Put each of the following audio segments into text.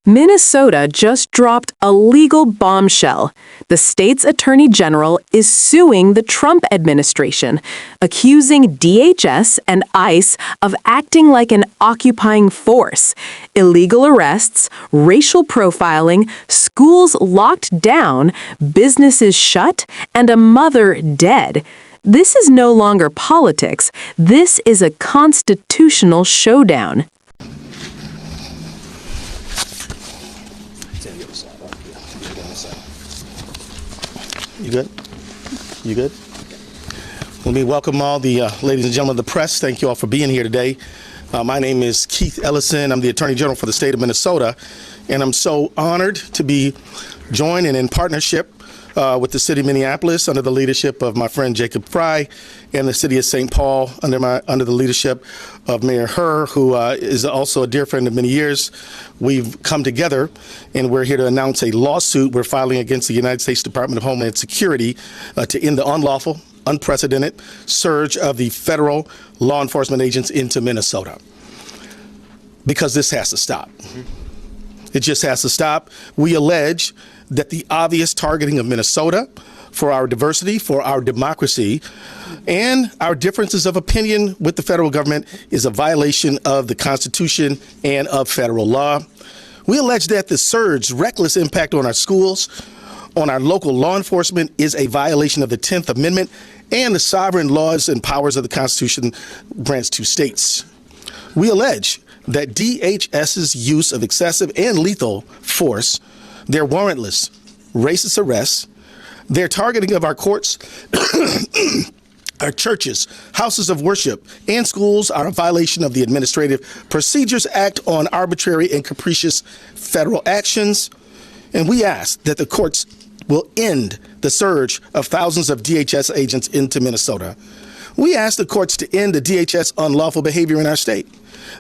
Minnesota just dropped a legal bombshell. The state's attorney general is suing the Trump administration, accusing DHS and ICE of acting like an occupying force. Illegal arrests, racial profiling, schools locked down, businesses shut, and a mother dead. This is no longer politics. This is a constitutional showdown. You good? You good? Let me welcome all the ladies and gentlemen of the press. Thank you all for being here today. My name is Keith Ellison. I'm the Attorney General for the state of Minnesota, and I'm so honored to be joined and in partnership with the city of Minneapolis under the leadership of my friend Jacob Frey, and the city of St. Paul under the leadership of Mayor Herr, who is also a dear friend of many years. We've come together, and we're here to announce a lawsuit we're filing against the United States Department of Homeland Security to end the unlawful, unprecedented surge of the federal law enforcement agents into Minnesota. Because this has to stop. It just has to stop. We allege that the obvious targeting of Minnesota for our diversity, for our democracy, and our differences of opinion with the federal government is a violation of the Constitution and of federal law. We allege that the surge's reckless impact on our schools, on our local law enforcement, is a violation of the 10th Amendment and the sovereign laws and powers of the Constitution grants to states. We allege that DHS's use of excessive and lethal force, their warrantless, racist arrests, their targeting of our courts, our churches, houses of worship, and schools are a violation of the Administrative Procedures Act on arbitrary and capricious federal actions. And we ask that the courts will end the surge of thousands of DHS agents into Minnesota. We ask the courts to end the DHS unlawful behavior in our state,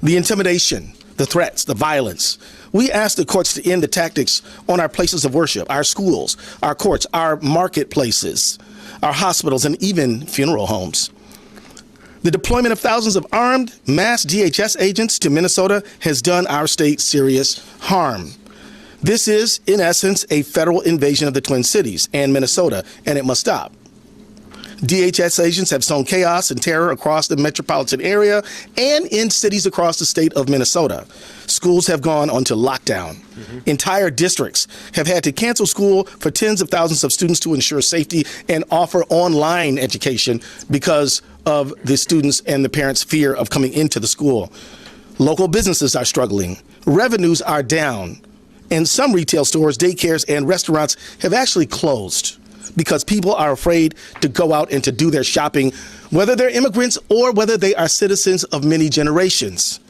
the intimidation, the threats, the violence. We ask the courts to end the tactics on our places of worship, our schools, our courts, our marketplaces, our hospitals, and even funeral homes. The deployment of thousands of armed mass DHS agents to Minnesota has done our state serious harm. This is, in essence, a federal invasion of the Twin Cities and Minnesota, and it must stop. DHS agents have sown chaos and terror across the metropolitan area and in cities across the state of Minnesota. Schools have gone onto lockdown. Entire districts have had to cancel school for tens of thousands of students to ensure safety and offer online education because of the students' and the parents' fear of coming into the school. Local businesses are struggling. Revenues are down. And some retail stores, daycares, and restaurants have actually closed because people are afraid to go out and to do their shopping, whether they're immigrants or whether they are citizens of many generations.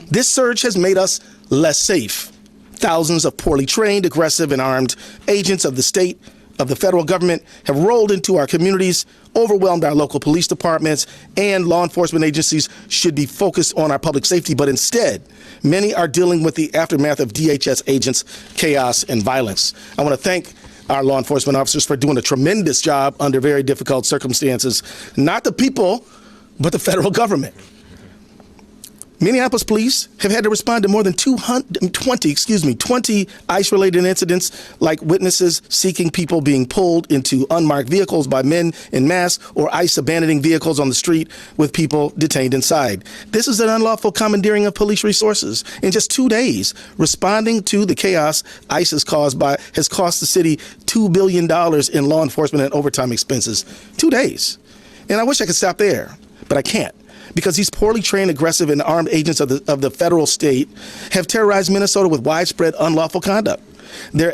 This surge has made us less safe. Thousands of poorly trained, aggressive, and armed agents of the state, of the federal government have rolled into our communities, overwhelmed our local police departments, and law enforcement agencies should be focused on our public safety, but instead, many are dealing with the aftermath of DHS agents' chaos and violence. I want to thank our law enforcement officers for doing a tremendous job under very difficult circumstances. Not the people, but the federal government. Minneapolis police have had to respond to more than 20 ICE-related incidents, like witnesses seeking people being pulled into unmarked vehicles by men en masse, or ICE abandoning vehicles on the street with people detained inside. This is an unlawful commandeering of police resources. In just 2 days, responding to the chaos ICE has cost the city $2 billion in law enforcement and overtime expenses. 2 days. And I wish I could stop there, but I can't. Because these poorly trained, aggressive, and armed agents of the federal state have terrorized Minnesota with widespread unlawful conduct. They're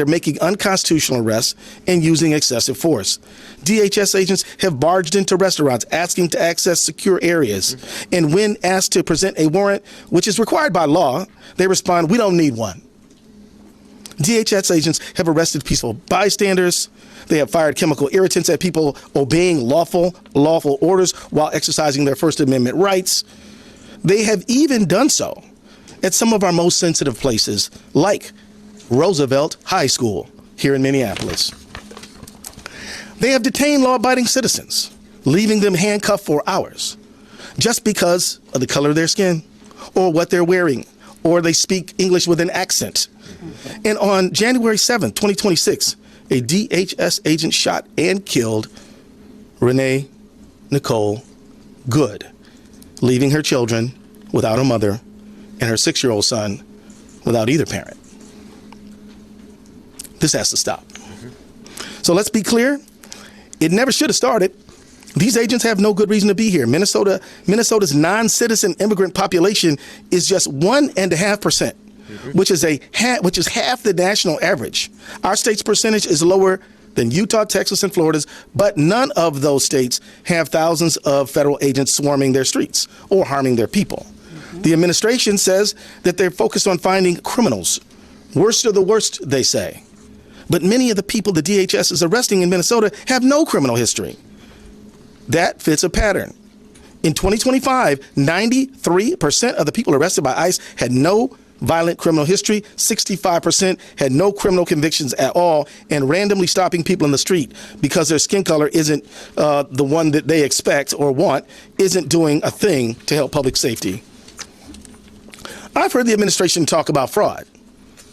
making unconstitutional arrests and using excessive force. DHS agents have barged into restaurants asking to access secure areas. And when asked to present a warrant, which is required by law, they respond, "We don't need one." DHS agents have arrested peaceful bystanders. They have fired chemical irritants at people obeying lawful orders while exercising their First Amendment rights. They have even done so at some of our most sensitive places, like Roosevelt High School here in Minneapolis. They have detained law-abiding citizens, leaving them handcuffed for hours, just because of the color of their skin, or what they're wearing, or they speak English with an accent. And on January 7th, 2026, a DHS agent shot and killed Renee Nicole Good, leaving her children without a mother and her 6-year-old son without either parent. This has to stop. So let's be clear. It never should have started. These agents have no good reason to be here. Minnesota's non-citizen immigrant population is just 1.5%, which is half the national average. Our state's percentage is lower than Utah, Texas, and Florida's, but none of those states have thousands of federal agents swarming their streets or harming their people. The administration says that they're focused on finding criminals. Worst of the worst, they say. But many of the people the DHS is arresting in Minnesota have no criminal history. That fits a pattern. In 2025, 93% of the people arrested by ICE had no violent criminal history, 65% had no criminal convictions at all, and randomly stopping people in the street because their skin color isn't the one that they expect or want isn't doing a thing to help public safety. I've heard the administration talk about fraud.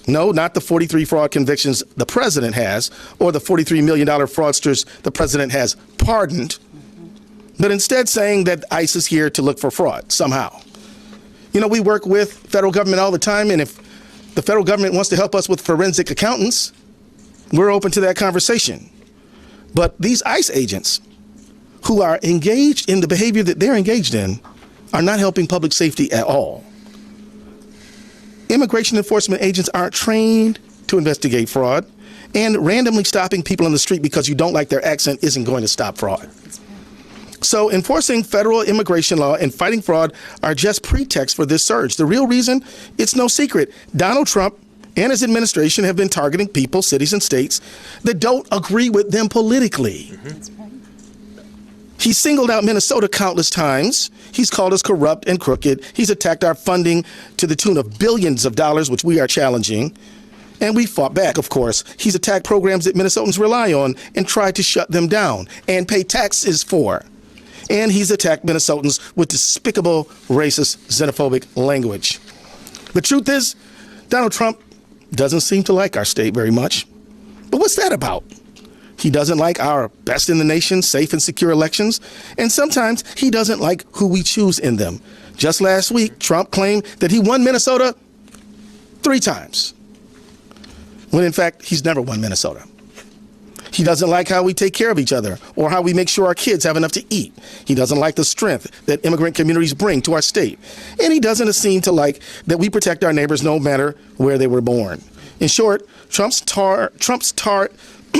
No, not the 43 fraud convictions the president has or the $43 million fraudsters the president has pardoned, but instead saying that ICE is here to look for fraud somehow. You know, we work with federal government all the time, and if the federal government wants to help us with forensic accountants, we're open to that conversation. But these ICE agents who are engaged in the behavior that they're engaged in are not helping public safety at all. Immigration enforcement agents aren't trained to investigate fraud, and randomly stopping people in the street because you don't like their accent isn't going to stop fraud. So enforcing federal immigration law and fighting fraud are just pretexts for this surge. The real reason, it's no secret. Donald Trump and his administration have been targeting people, cities, and states that don't agree with them politically. He singled out Minnesota countless times. He's called us corrupt and crooked. He's attacked our funding to the tune of billions of dollars, which we are challenging. And we fought back, of course. He's attacked programs that Minnesotans rely on and tried to shut them down and pay taxes for. And he's attacked Minnesotans with despicable, racist, xenophobic language. The truth is, Donald Trump doesn't seem to like our state very much. But what's that about? He doesn't like our best in the nation, safe and secure elections. And sometimes he doesn't like who we choose in them. Just last week, Trump claimed that he won Minnesota 3 times, when in fact, he's never won Minnesota. He doesn't like how we take care of each other or how we make sure our kids have enough to eat. He doesn't like the strength that immigrant communities bring to our state. And he doesn't seem to like that we protect our neighbors no matter where they were born. In short,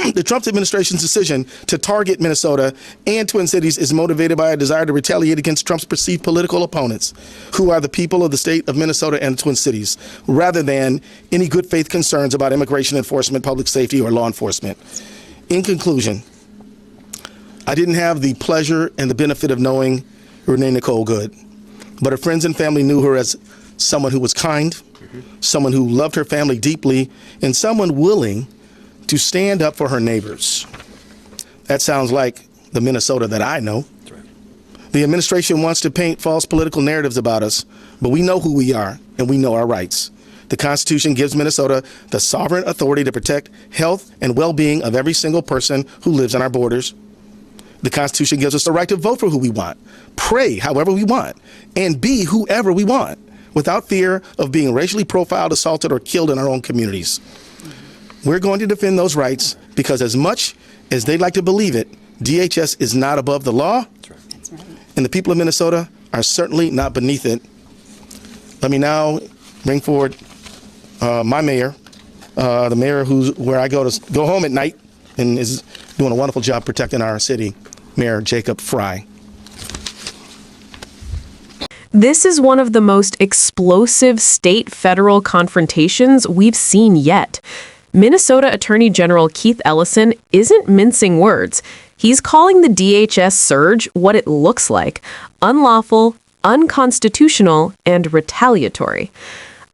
the Trump administration's decision to target Minnesota and Twin Cities is motivated by a desire to retaliate against Trump's perceived political opponents, who are the people of the state of Minnesota and Twin Cities, rather than any good faith concerns about immigration enforcement, public safety, or law enforcement. In conclusion, I didn't have the pleasure and the benefit of knowing Renee Nicole Good, but her friends and family knew her as someone who was kind, someone who loved her family deeply, and someone willing to stand up for her neighbors. That sounds like the Minnesota that I know. The administration wants to paint false political narratives about us, but we know who we are and we know our rights. The Constitution gives Minnesota the sovereign authority to protect health and well-being of every single person who lives on our borders. The Constitution gives us the right to vote for who we want, pray however we want, and be whoever we want, without fear of being racially profiled, assaulted, or killed in our own communities. We're going to defend those rights because, as much as they'd like to believe it, DHS is not above the law, and the people of Minnesota are certainly not beneath it. Let me now bring forward my mayor, the mayor where I go home at night and is doing a wonderful job protecting our city, Mayor Jacob Frey. This is one of the most explosive state-federal confrontations we've seen yet. Minnesota Attorney General Keith Ellison isn't mincing words. He's calling the DHS surge what it looks like: unlawful, unconstitutional, and retaliatory.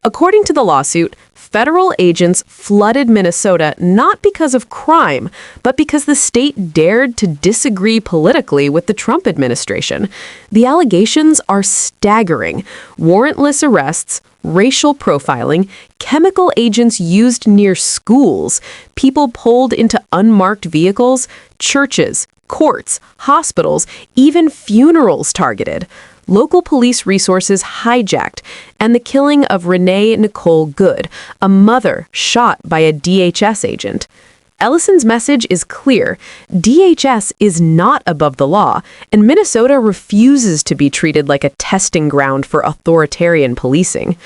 According to the lawsuit, Federal agents flooded Minnesota not because of crime, but because the state dared to disagree politically with the Trump administration. The allegations are staggering. Warrantless arrests, racial profiling, chemical agents used near schools, people pulled into unmarked vehicles, churches, courts, hospitals, even funerals targeted. Local police resources hijacked, and the killing of Renee Nicole Good, a mother shot by a DHS agent. Ellison's message is clear. DHS is not above the law, and Minnesota refuses to be treated like a testing ground for authoritarian policing.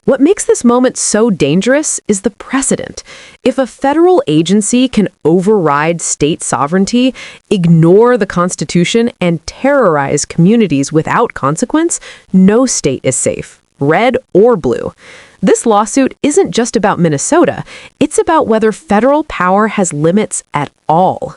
What makes this moment so dangerous is the precedent. If a federal agency can override state sovereignty, ignore the Constitution, and terrorize communities without consequence, no state is safe, red or blue. This lawsuit isn't just about Minnesota, it's about whether federal power has limits at all.